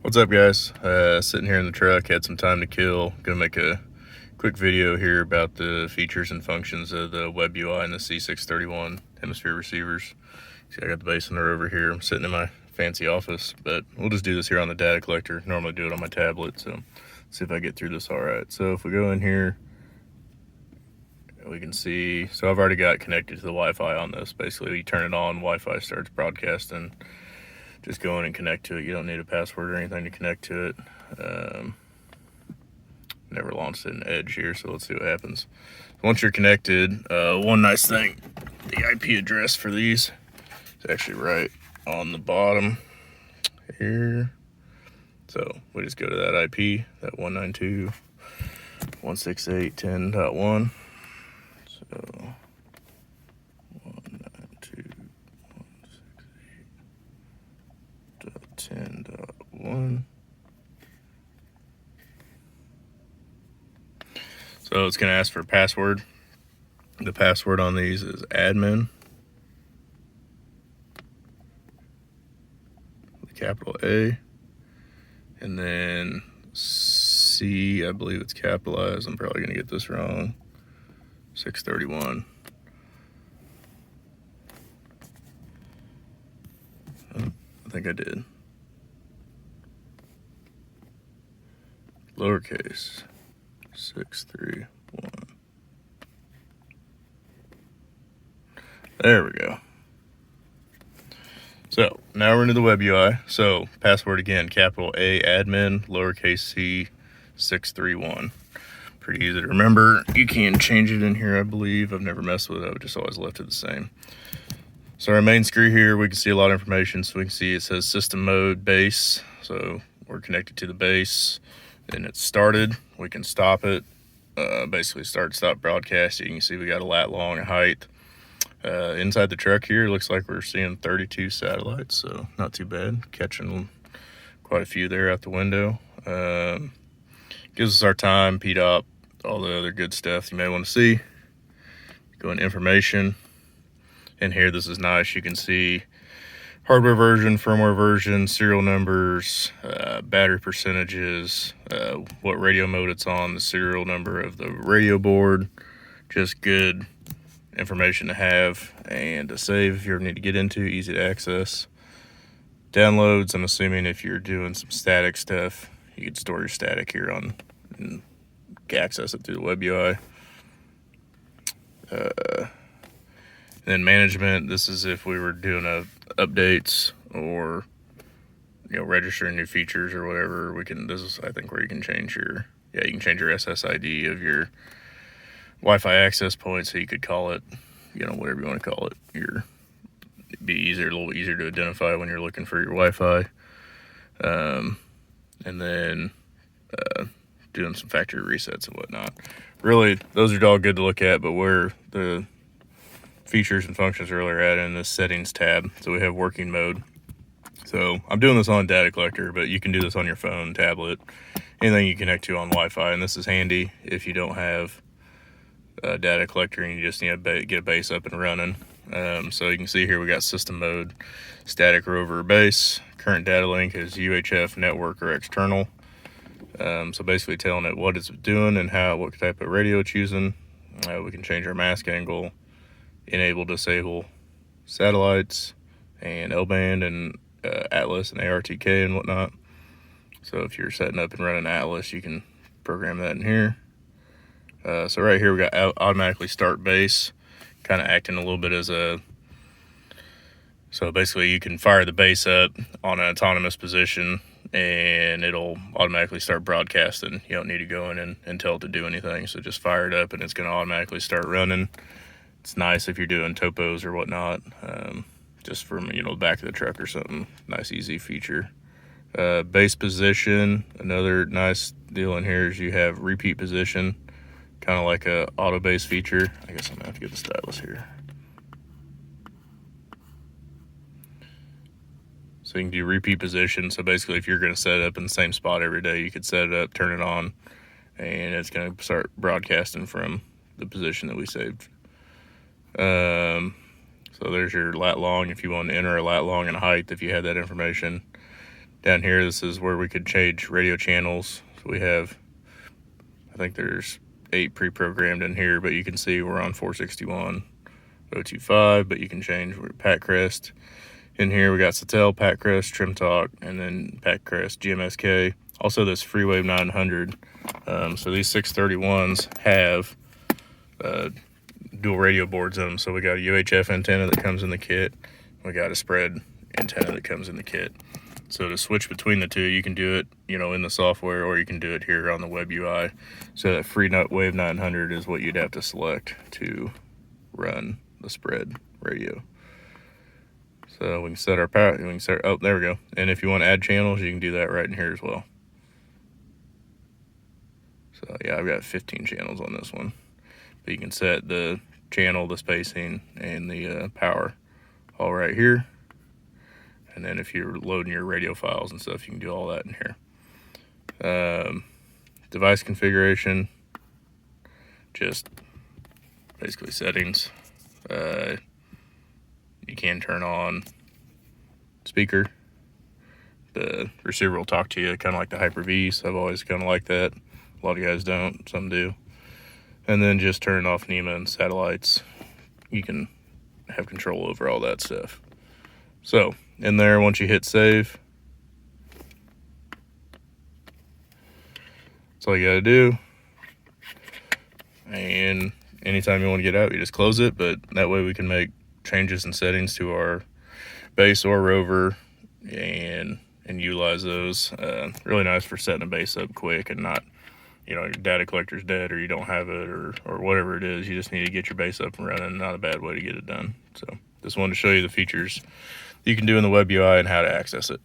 What's up, guys? Sitting here in the truck, had some time to kill. Gonna make a quick video here about the features and functions of the web UI and the C631 Hemisphere receivers. See, I got the base center over here. I'm sitting in my fancy office, but we'll just do this here on the data collector. Normally do it on my tablet, so let's see if I get through this all right. So if we go in here, we can see, so I've already got connected to the Wi-Fi on this. Basically, you turn it on, Wi-Fi starts broadcasting. Just go in and connect to it. You don't need a password or anything to connect to it. Never launched it in Edge here, so let's see what happens. Once you're connected, one nice thing, the IP address for these is actually right on the bottom here. So we just go to that IP, that 192.168.10.1. So 192.168.10.1. So it's going to ask for a password. The password on these is admin, the capital A, and then C, I believe it's capitalized. I'm probably going to get this wrong. 631. I think I did. Lowercase 631. There we go. So now we're into the web UI. So password again, capital A admin, lowercase c 631. Pretty easy to remember. You can change it in here, I believe. I've never messed with it. I've just always left it the same. So our main screen here, we can see a lot of information. So we can see it says system mode base. So we're connected to the base. Then it's started. We can stop it. Basically stop broadcast. You can see we got a lat long height. Inside the truck here, looks like we're seeing 32 satellites, so not too bad. Catching quite a few there out the window. Gives us our time, PDOP, all the other good stuff you may want to see. Go in information. And here, this is nice. You can see hardware version, firmware version, serial numbers, battery percentages, what radio mode it's on, the serial number of the radio board. Just good information to have and to save if you ever need to get into, easy to access. Downloads, I'm assuming if you're doing some static stuff, you could store your static here on and access it through the web UI. Then management, this is if we were doing updates or registering new features or whatever. This is, I think, where you can change your SSID of your Wi-Fi access point, so you could call it, whatever you want to call it. It'd be a little easier to identify when you're looking for your Wi-Fi. And then doing some factory resets and whatnot. Really, those are all good to look at, but where the features and functions are really at in the settings tab. So we have working mode. So I'm doing this on data collector, but you can do this on your phone, tablet, anything you connect to on Wi-Fi. And this is handy if you don't have a data collector and you just need to get a base up and running. So you can see here we got system mode, static or over base. Current data link is UHF, network, or external. So basically telling it what it's doing and what type of radio it's using. We can change our mask angle, enable, disable satellites, and L-band and Atlas and ARTK and whatnot. So if you're setting up and running Atlas, you can program that in here. So right here we got automatically start base, kind of acting a little bit as so basically you can fire the base up on an autonomous position and it'll automatically start broadcasting. You don't need to go in and tell it to do anything. So just fire it up and it's going to automatically start running. It's nice if you're doing topos or whatnot, just from the back of the truck or something. Nice, easy feature. Base position, another nice deal in here is you have repeat position, kind of like a auto base feature. I guess I'm gonna have to get the stylus here. So you can do repeat position. So basically, if you're going to set it up in the same spot every day, you could set it up, turn it on, and it's going to start broadcasting from the position that we saved. So there's your lat long if you want to enter a lat long and height if you had that information. Down here, this is where we could change radio channels. So we have, I think there's 8 pre-programmed in here, but you can see we're on 461, 025, but you can change Pat Crest. In here, we got Satel, Pat Crest, Trim Talk, and then Pat Crest, GMSK. Also, this Freewave 900. So these 631s have dual radio boards in them. So we got a UHF antenna that comes in the kit. We got a spread antenna that comes in the kit. So to switch between the two, you can do it, in the software, or you can do it here on the web UI. So that Freewave 900 is what you'd have to select to run the spread radio. So we can set our power. We can set. Oh, there we go. And if you want to add channels, you can do that right in here as well. So yeah, I've got 15 channels on this one. But you can set the channel, the spacing, and the power all right here. And then if you're loading your radio files and stuff, you can do all that in here. Device configuration, just basically settings. You can turn on speaker. The receiver will talk to you kind of like the Hyper-V, so I've always kind of liked that. A lot of guys don't, some do. And then just turn off NEMA and satellites. You can have control over all that stuff. So in there, once you hit save, that's all you gotta do. And anytime you want to get out, you just close it, but that way we can make changes and settings to our base or rover and utilize those. Really nice for setting a base up quick and not, your data collector's dead or you don't have it or whatever it is. You just need to get your base up and running. Not a bad way to get it done. So just wanted to show you the features you can do in the web UI and how to access it.